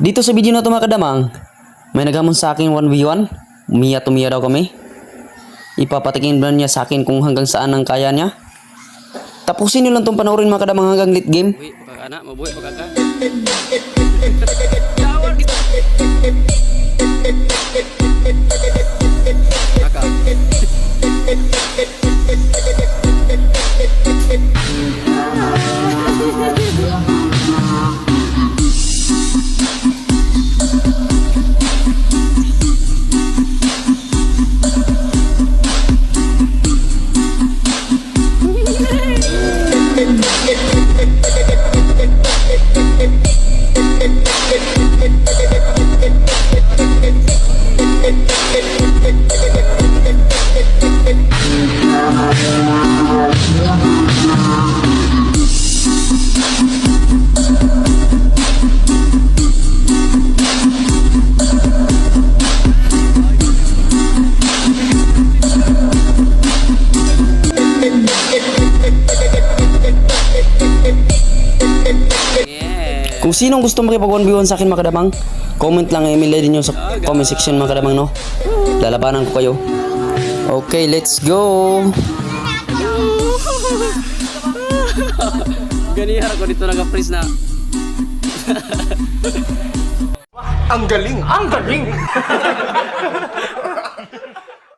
Dito sa video na ito mga kadamang, may naghamon sa akin 1v1. Umiya daw kami. Ipapatikin ba niya sa akin kung hanggang saan ang kaya niya. Tapusin nyo lang itong panoorin mga kadamang hanggang late game. Uy, pagkakana, mabuhay pagkaka. Kung sinong gusto makipag 1v1 sa akin mga kadamang, comment lang email din nyo sa comment section mga kadamang, no? Lalabanan ko kayo. Okay, let's go! Ganihar ako dito nag-freeze na. Ang galing! Ang galing!